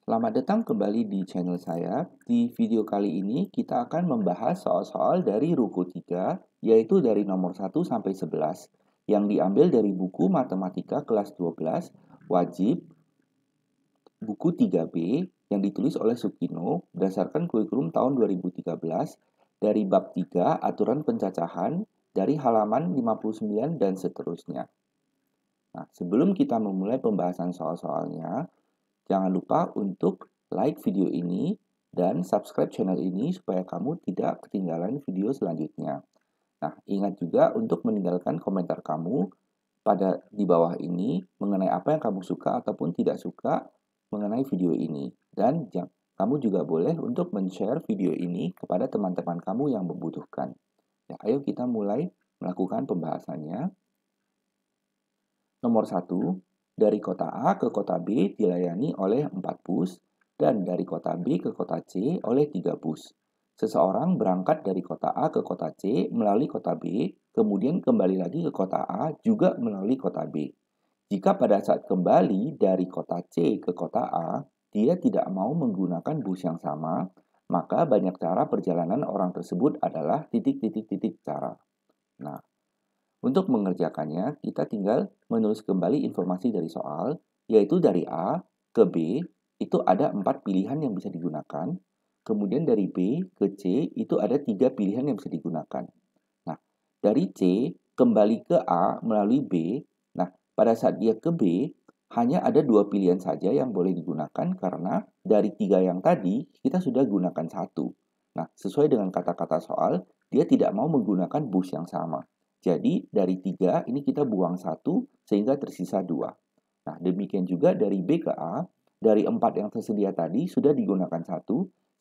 Selamat datang kembali di channel saya. Di video kali ini kita akan membahas soal-soal dari Ruko 3, yaitu dari nomor 1 sampai 11, yang diambil dari buku Matematika kelas 12, wajib, buku 3B, yang ditulis oleh Sukino berdasarkan kurikulum tahun 2013, dari bab 3, aturan pencacahan, dari halaman 59 dan seterusnya. Nah, sebelum kita memulai pembahasan soal-soalnya, jangan lupa untuk like video ini dan subscribe channel ini supaya kamu tidak ketinggalan video selanjutnya. Nah, ingat juga untuk meninggalkan komentar kamu di bawah ini mengenai apa yang kamu suka ataupun tidak suka mengenai video ini. Dan kamu juga boleh untuk men-share video ini kepada teman-teman kamu yang membutuhkan. Ya, ayo kita mulai melakukan pembahasannya. Nomor 1, dari kota A ke kota B dilayani oleh 4 bus dan dari kota B ke kota C oleh 3 bus. Seseorang berangkat dari kota A ke kota C melalui kota B, kemudian kembali lagi ke kota A juga melalui kota B. Jika pada saat kembali dari kota C ke kota A, dia tidak mau menggunakan bus yang sama, maka banyak cara perjalanan orang tersebut adalah titik-titik-titik cara. Nah, untuk mengerjakannya, kita tinggal menulis kembali informasi dari soal, yaitu dari A ke B, itu ada 4 pilihan yang bisa digunakan. Kemudian dari B ke C, itu ada 3 pilihan yang bisa digunakan. Nah, dari C kembali ke A melalui B, nah, pada saat dia ke B, hanya ada 2 pilihan saja yang boleh digunakan karena dari 3 yang tadi, kita sudah gunakan 1. Nah, sesuai dengan kata-kata soal, dia tidak mau menggunakan bus yang sama. Jadi dari 3 ini kita buang 1 sehingga tersisa 2. Nah, demikian juga dari B ke A, dari 4 yang tersedia tadi sudah digunakan 1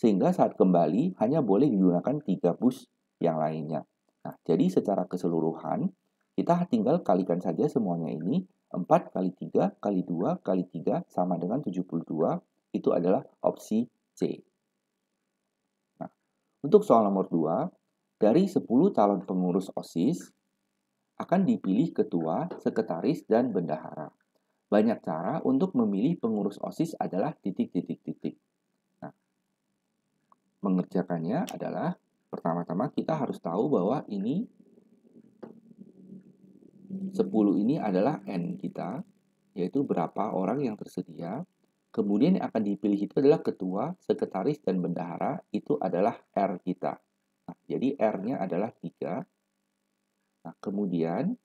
sehingga saat kembali hanya boleh digunakan 3 bus yang lainnya. Nah, jadi secara keseluruhan kita tinggal kalikan saja semuanya ini. 4 kali 3 kali 2 kali 3 sama dengan 72. Itu adalah opsi C. Nah, untuk soal nomor 2, dari 10 calon pengurus OSIS, akan dipilih ketua, sekretaris, dan bendahara. Banyak cara untuk memilih pengurus OSIS adalah titik-titik-titik. Nah, mengerjakannya adalah pertama-tama kita harus tahu bahwa ini 10 ini adalah N kita, yaitu berapa orang yang tersedia. Kemudian yang akan dipilih itu adalah ketua, sekretaris, dan bendahara, itu adalah R kita. Nah, jadi R-nya adalah 3. Nah, kemudian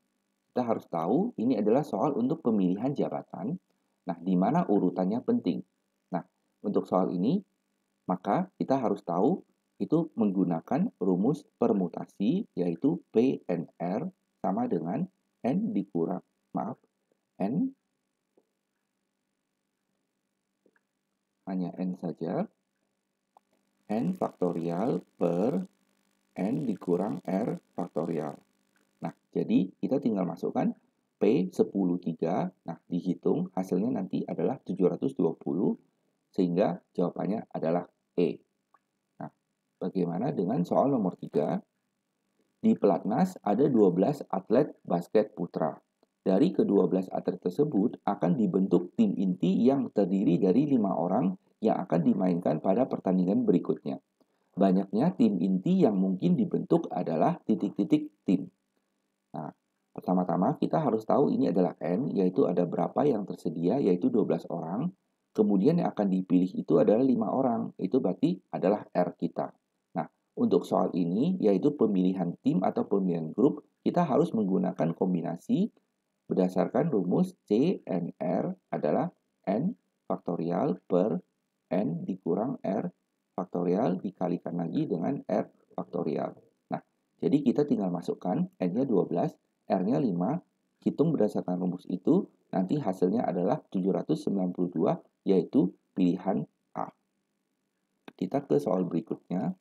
kita harus tahu ini adalah soal untuk pemilihan jabatan. Nah, di mana urutannya penting. Nah, untuk soal ini, maka kita harus tahu itu menggunakan rumus permutasi, yaitu PNR sama dengan N dikurang, N, hanya N saja, N faktorial per N dikurang R faktorial. Nah, jadi kita tinggal masukkan P103. Nah, dihitung hasilnya nanti adalah 720 sehingga jawabannya adalah E. Nah, bagaimana dengan soal nomor 3? Di pelatnas ada 12 atlet basket putra. Dari ke-12 atlet tersebut akan dibentuk tim inti yang terdiri dari 5 orang yang akan dimainkan pada pertandingan berikutnya. Banyaknya tim inti yang mungkin dibentuk adalah titik-titik tim. Nah, pertama-tama kita harus tahu ini adalah N, yaitu ada berapa yang tersedia, yaitu 12 orang. Kemudian yang akan dipilih itu adalah 5 orang, itu berarti adalah R kita. Nah, untuk soal ini, yaitu pemilihan tim atau pemilihan grup, kita harus menggunakan kombinasi berdasarkan rumus CNR adalah N faktorial per N dikurang R faktorial dikalikan lagi dengan R faktorial. Nah, jadi kita tinggal masukkan N-nya 12, R-nya 5, hitung berdasarkan rumus itu, nanti hasilnya adalah 792, yaitu pilihan A. Kita ke soal berikutnya.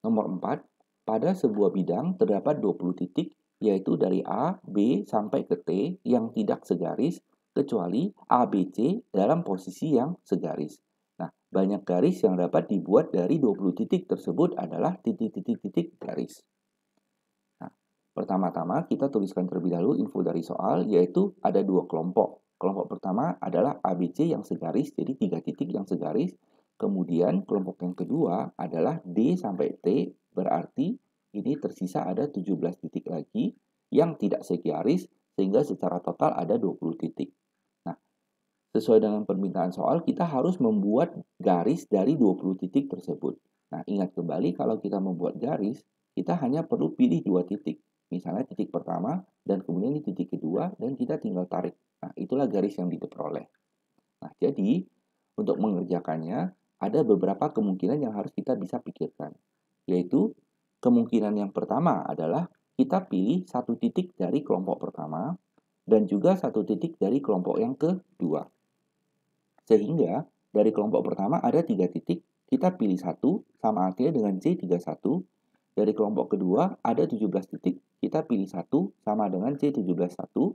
Nomor 4, pada sebuah bidang terdapat 20 titik, yaitu dari A, B, sampai ke T yang tidak segaris, kecuali A, B, C dalam posisi yang segaris. Nah, banyak garis yang dapat dibuat dari 20 titik tersebut adalah titik-titik-titik garis. Nah, pertama-tama kita tuliskan terlebih dahulu info dari soal, yaitu ada 2 kelompok. Kelompok pertama adalah ABC yang segaris, jadi 3 titik yang segaris. Kemudian kelompok yang kedua adalah D sampai T, berarti ini tersisa ada 17 titik lagi yang tidak segaris, sehingga secara total ada 20 titik. Nah, sesuai dengan permintaan soal, kita harus membuat garis dari 20 titik tersebut. Nah, ingat kembali kalau kita membuat garis, kita hanya perlu pilih 2 titik. Misalnya titik pertama, dan kemudian di titik kedua, dan kita tinggal tarik. Nah, itulah garis yang diperoleh. Nah, jadi untuk mengerjakannya, ada beberapa kemungkinan yang harus kita bisa pikirkan. Yaitu, kemungkinan yang pertama adalah kita pilih satu titik dari kelompok pertama, dan juga satu titik dari kelompok yang kedua. Sehingga, dari kelompok pertama ada 3 titik, kita pilih satu, sama artinya dengan C31. Dari kelompok kedua ada 17 titik, kita pilih satu, sama dengan C171.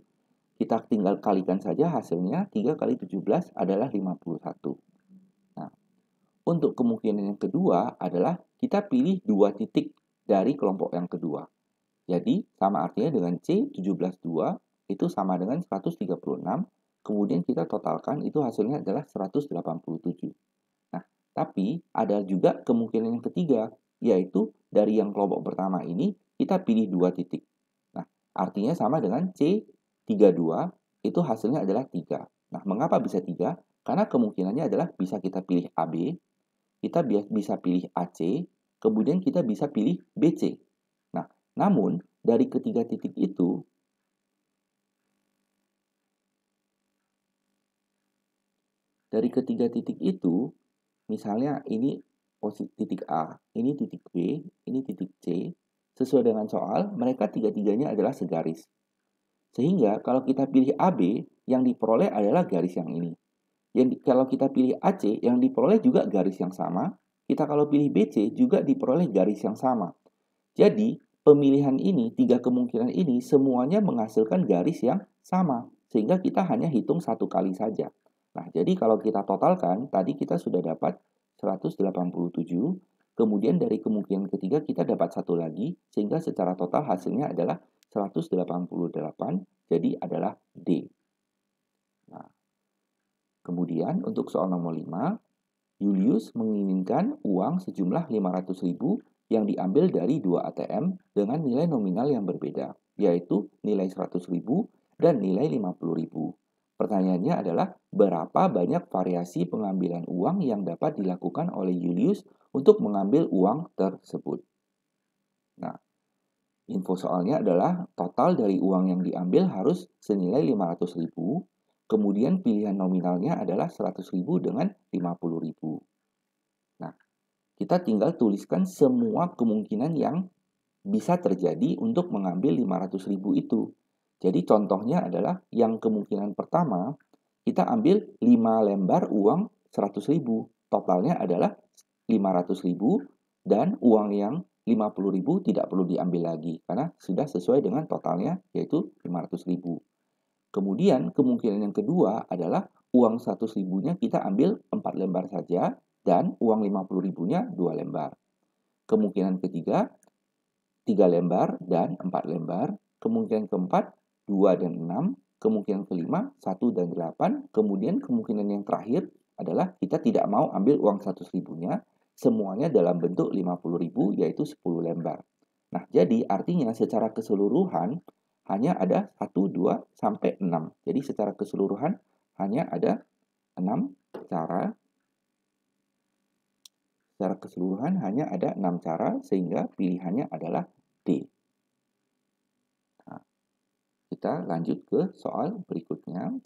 Kita tinggal kalikan saja hasilnya, 3 kali 17 adalah 51. Nah, untuk kemungkinan yang kedua adalah kita pilih 2 titik dari kelompok yang kedua. Jadi, sama artinya dengan C172 itu sama dengan 136, kemudian kita totalkan itu hasilnya adalah 187. Nah, tapi ada juga kemungkinan yang ketiga, yaitu dari yang kelompok pertama ini kita pilih 2 titik. Nah, artinya sama dengan C32 itu hasilnya adalah 3. Nah, mengapa bisa 3? Karena kemungkinannya adalah bisa kita pilih AB, kita bisa pilih AC, kemudian kita bisa pilih BC. Nah, namun dari ketiga titik itu, misalnya ini posisi titik A, ini titik B, ini titik C, sesuai dengan soal, mereka tiga-tiganya adalah segaris. Sehingga kalau kita pilih AB, yang diperoleh adalah garis yang ini. Kalau kita pilih AC, yang diperoleh juga garis yang sama. Kita kalau pilih BC, juga diperoleh garis yang sama. Jadi, pemilihan ini, 3 kemungkinan ini, semuanya menghasilkan garis yang sama. Sehingga kita hanya hitung satu kali saja. Nah, jadi kalau kita totalkan, tadi kita sudah dapat 187, kemudian dari kemungkinan ketiga kita dapat satu lagi, sehingga secara total hasilnya adalah 188, jadi adalah D. Nah, kemudian untuk soal nomor 5, Julius menginginkan uang sejumlah 500.000 yang diambil dari 2 ATM dengan nilai nominal yang berbeda, yaitu nilai 100.000 dan nilai 50.000. Pertanyaannya adalah berapa banyak variasi pengambilan uang yang dapat dilakukan oleh Julius untuk mengambil uang tersebut. Nah, info soalnya adalah total dari uang yang diambil harus senilai 500.000, kemudian pilihan nominalnya adalah 100.000 dengan 50.000. Nah, kita tinggal tuliskan semua kemungkinan yang bisa terjadi untuk mengambil 500.000 itu. Jadi contohnya adalah yang kemungkinan pertama, kita ambil 5 lembar uang 100.000. Totalnya adalah 500.000 dan uang yang 50.000 tidak perlu diambil lagi karena sudah sesuai dengan totalnya yaitu 500.000. Kemudian kemungkinan yang kedua adalah uang 100.000-nya kita ambil 4 lembar saja dan uang 50.000-nya 2 lembar. Kemungkinan ketiga 3 lembar dan 4 lembar. Kemungkinan keempat 2 dan 6. Kemungkinan kelima 1 dan 8. Kemudian kemungkinan yang terakhir adalah kita tidak mau ambil uang 100.000-nya. Semuanya dalam bentuk 50.000 yaitu 10 lembar. Nah, jadi artinya secara keseluruhan hanya ada 1, 2, sampai 6. Jadi secara keseluruhan hanya ada 6 cara. Secara keseluruhan hanya ada 6 cara sehingga pilihannya adalah D. Nah, kita lanjut ke soal berikutnya.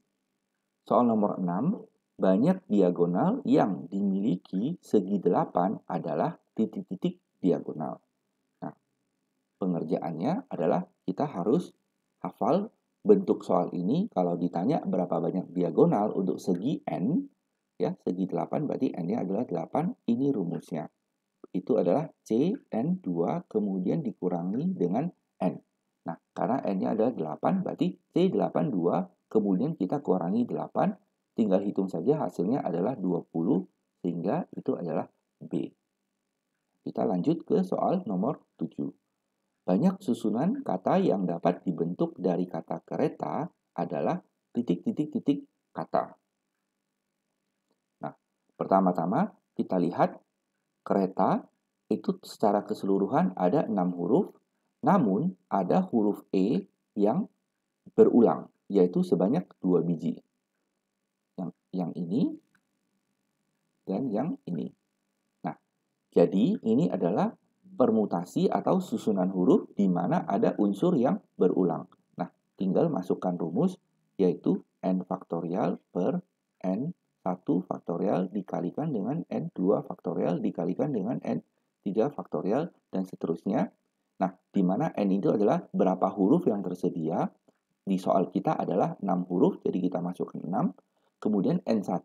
Soal nomor 6, banyak diagonal yang dimiliki segi 8 adalah titik-titik diagonal. Nah, pengerjaannya adalah kita harus hafal bentuk soal ini. Kalau ditanya berapa banyak diagonal untuk segi N, ya segi 8 berarti N-nya adalah 8, ini rumusnya. Itu adalah CN2 kemudian dikurangi dengan N. Nah, karena N-nya adalah 8, berarti C82 kemudian kita kurangi 8, tinggal hitung saja hasilnya adalah 20, sehingga itu adalah B. Kita lanjut ke soal nomor 7. Banyak susunan kata yang dapat dibentuk dari kata kereta adalah titik-titik-titik kata. Nah, pertama-tama kita lihat kereta itu secara keseluruhan ada 6 huruf, namun ada huruf E yang berulang, yaitu sebanyak 2 biji. Yang ini dan yang ini. Nah, jadi ini adalah permutasi atau susunan huruf di mana ada unsur yang berulang. Nah, tinggal masukkan rumus yaitu n faktorial per n1 faktorial dikalikan dengan n2 faktorial dikalikan dengan n3 faktorial dan seterusnya. Nah, di mana n itu adalah berapa huruf yang tersedia. Di soal kita adalah 6 huruf, jadi kita masukkan 6. Kemudian N1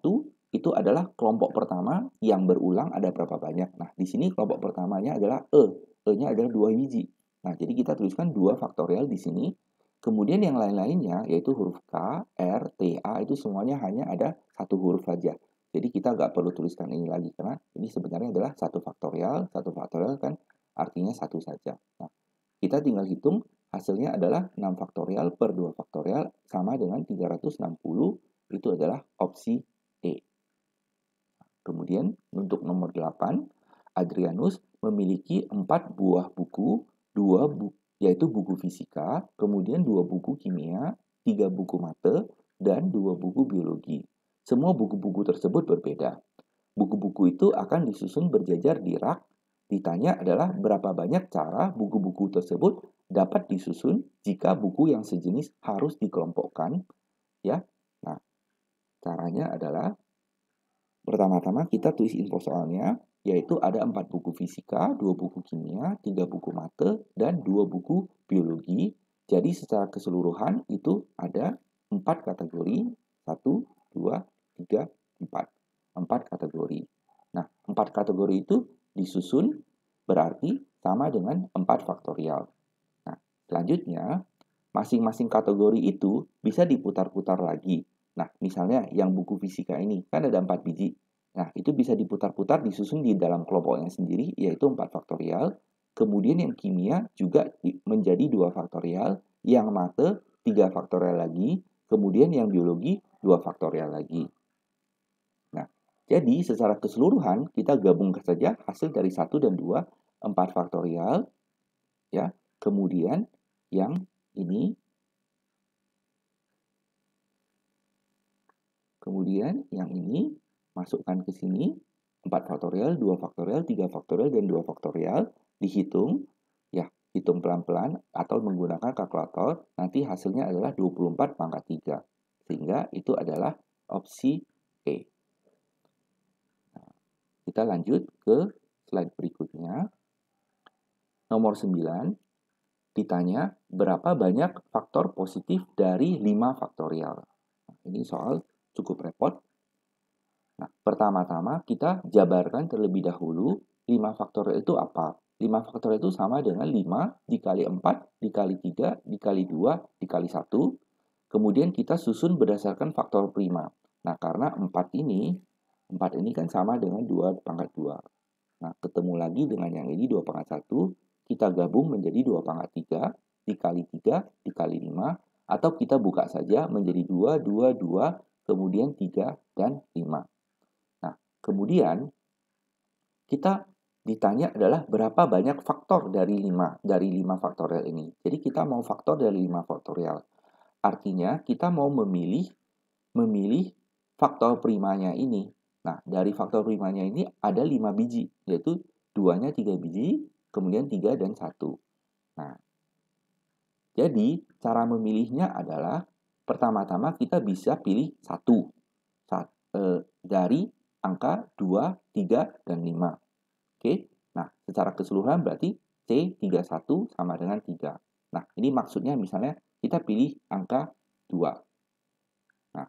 itu adalah kelompok pertama yang berulang ada berapa banyak. Nah, di sini kelompok pertamanya adalah E. E-nya adalah 2 biji. Nah, jadi kita tuliskan 2 faktorial di sini. Kemudian yang lain-lainnya yaitu huruf K, R, T, A itu semuanya hanya ada 1 huruf saja. Jadi kita nggak perlu tuliskan ini lagi karena ini sebenarnya adalah 1 faktorial kan artinya 1 saja. Nah, kita tinggal hitung hasilnya adalah 6 faktorial per 2 faktorial sama dengan 360, itu adalah opsi E. Kemudian untuk nomor 8, Adrianus memiliki 4 buah buku, yaitu buku fisika, kemudian 2 buku kimia, 3 buku mate, dan 2 buku biologi. Semua buku-buku tersebut berbeda. Buku-buku itu akan disusun berjajar di rak. Ditanya adalah berapa banyak cara buku-buku tersebut dapat disusun jika buku yang sejenis harus dikelompokkan, ya. Nah, caranya adalah pertama-tama kita tulis info soalnya, yaitu ada 4 buku fisika, 2 buku kimia, 3 buku mate, dan 2 buku biologi. Jadi secara keseluruhan itu ada 4 kategori, 1, 2, 3, 4. 4 kategori. Nah, 4 kategori itu disusun berarti sama dengan 4 faktorial. Nah, selanjutnya, masing-masing kategori itu bisa diputar-putar lagi. Nah, misalnya yang buku fisika ini, kan ada 4 biji. Nah, itu bisa diputar-putar, disusun di dalam kelompoknya sendiri, yaitu 4 faktorial. Kemudian yang kimia juga menjadi 2 faktorial, yang mate 3 faktorial lagi, kemudian yang biologi 2 faktorial lagi. Nah, jadi secara keseluruhan kita gabungkan saja hasil dari 1 dan 2, 4 faktorial, ya. Kemudian yang ini, kemudian yang ini masukkan ke sini 4 faktorial, 2 faktorial, 3 faktorial, dan 2 faktorial. Dihitung, ya hitung pelan-pelan atau menggunakan kalkulator. Nanti hasilnya adalah 24 pangkat 3. Sehingga itu adalah opsi E. Nah, kita lanjut ke slide berikutnya. Nomor 9. Ditanya berapa banyak faktor positif dari 5 faktorial. Nah, ini soal cukup repot. Nah, pertama-tama kita jabarkan terlebih dahulu 5 faktorial itu apa. 5 faktorial itu sama dengan 5 dikali 4, dikali 3, dikali 2, dikali 1. Kemudian kita susun berdasarkan faktor prima. Nah, karena 4 ini kan sama dengan 2 pangkat 2. Nah, ketemu lagi dengan yang ini 2 pangkat 1. Kita gabung menjadi 2 pangkat 3, dikali 3, dikali 5, atau kita buka saja menjadi 2, 2, 2, kemudian 3, dan 5. Nah, kemudian kita ditanya adalah berapa banyak faktor dari 5 faktorial ini. Jadi kita mau faktor dari 5 faktorial. Artinya kita mau memilih faktor primanya ini. Nah, dari faktor primanya ini ada 5 biji, yaitu 2-nya 3 biji, kemudian 3 dan 1. Nah, jadi cara memilihnya adalah pertama-tama kita bisa pilih 1 dari angka 2, 3, dan 5. Oke, nah secara keseluruhan berarti C31 sama dengan 3. Nah, ini maksudnya misalnya kita pilih angka 2. Nah,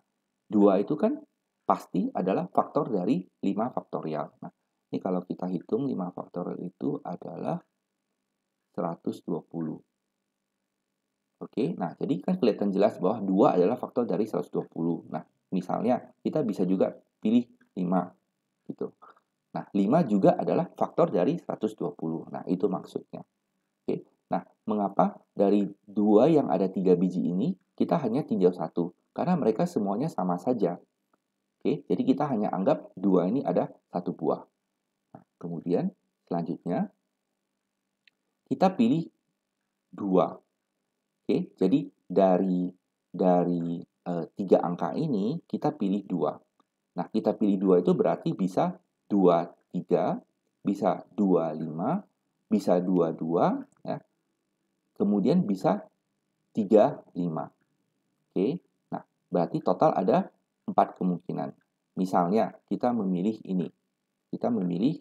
2 itu kan pasti adalah faktor dari 5 faktorial. Nah, ini kalau kita hitung 5 faktorial itu adalah 120. Oke, nah jadi kan kelihatan jelas bahwa 2 adalah faktor dari 120. Nah, misalnya kita bisa juga pilih 5 gitu. Nah, 5 juga adalah faktor dari 120. Nah, itu maksudnya. Oke. Nah, mengapa dari 2 yang ada 3 biji ini kita hanya tinjau 1? karena mereka semuanya sama saja. Oke, jadi kita hanya anggap 2 ini ada 1 buah. Nah, kemudian selanjutnya kita pilih 2. Oke, jadi dari 3 angka ini kita pilih 2. Nah, kita pilih 2 itu berarti bisa 23, bisa 25, bisa 22, ya. Kemudian bisa 35. Oke. Nah, berarti total ada 4 kemungkinan. Misalnya kita memilih ini. Kita memilih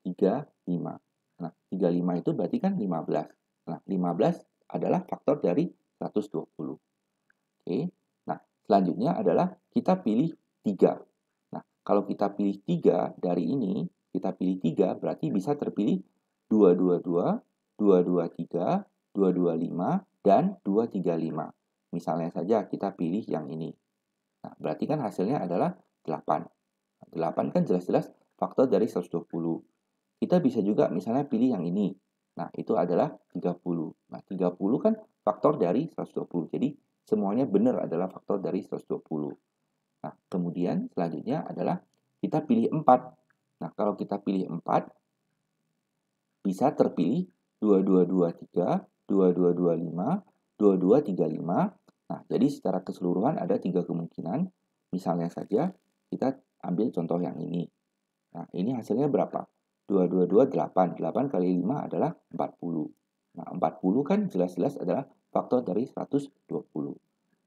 35. Nah, 35 itu berarti kan 15. Nah, 15 adalah faktor dari 120. Oke. Nah, selanjutnya adalah kita pilih 3. Nah, kalau kita pilih 3 dari ini, kita pilih 3 berarti bisa terpilih 222, 223, 225, dan 235. Misalnya saja kita pilih yang ini. Nah, berarti kan hasilnya adalah 8. 8 kan jelas-jelas faktor dari 120. Kita bisa juga misalnya pilih yang ini. Nah, itu adalah 30. Nah, 30 kan faktor dari 120. Jadi, semuanya benar adalah faktor dari 120. Nah, kemudian selanjutnya adalah kita pilih 4. Nah, kalau kita pilih 4, bisa terpilih 2223, 2225, 2235. Nah, jadi secara keseluruhan ada 3 kemungkinan. Misalnya saja, kita ambil contoh yang ini. Nah, ini hasilnya berapa? 222, 8. 8 kali 5 adalah 40. Nah, 40 kan jelas-jelas adalah faktor dari 120.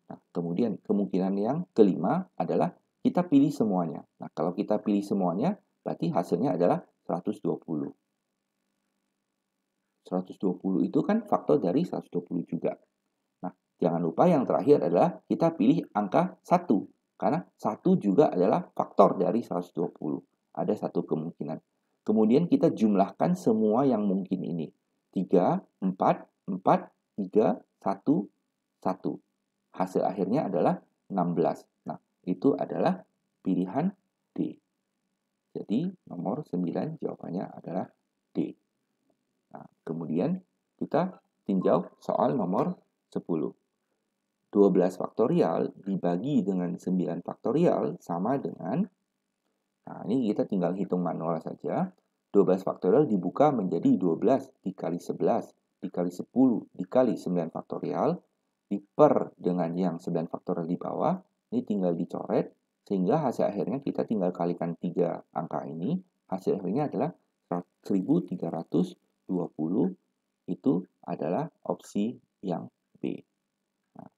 Nah, kemudian kemungkinan yang kelima adalah kita pilih semuanya. Nah, kalau kita pilih semuanya, berarti hasilnya adalah 120. 120 itu kan faktor dari 120 juga. Nah, jangan lupa yang terakhir adalah kita pilih angka 1. Karena 1 juga adalah faktor dari 120. Ada satu kemungkinan. Kemudian kita jumlahkan semua yang mungkin ini. 3, 4, 4, 3, 1, 1. Hasil akhirnya adalah 16. Nah, itu adalah pilihan D. Jadi, nomor 9 jawabannya adalah D. Nah, kemudian kita tinjau soal nomor 10. 12 faktorial dibagi dengan 9 faktorial sama dengan, nah ini kita tinggal hitung manual saja. 12 faktorial dibuka menjadi 12 dikali 11 dikali 10 dikali 9 faktorial diper dengan yang 9 faktorial di bawah. Ini tinggal dicoret sehingga hasil akhirnya kita tinggal kalikan 3 angka ini. Hasil akhirnya adalah 1320. Itu adalah opsi yang B. Nah,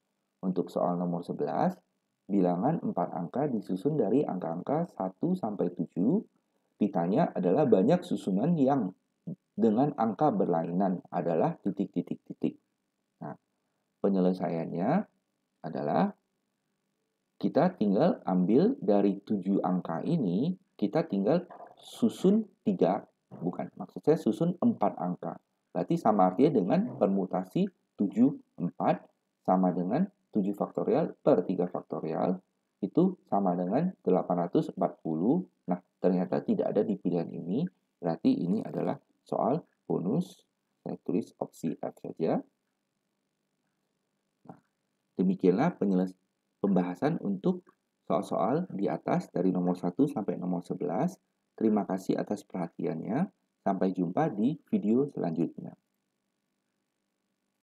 untuk soal nomor 11, bilangan 4 angka disusun dari angka-angka 1 sampai 7. Ditanya adalah banyak susunan yang dengan angka berlainan adalah titik-titik-titik. Nah, penyelesaiannya adalah kita tinggal ambil dari 7 angka ini, kita tinggal susun 3, bukan, maksud saya susun 4 angka. Berarti sama artinya dengan permutasi 7, 4 sama dengan 7 faktorial per 3 faktorial itu sama dengan 840. Nah, ternyata tidak ada di pilihan ini, berarti ini adalah soal bonus. Saya tulis opsi F saja. Nah, demikianlah pembahasan untuk soal-soal di atas dari nomor 1 sampai nomor 11. Terima kasih atas perhatiannya. Sampai jumpa di video selanjutnya.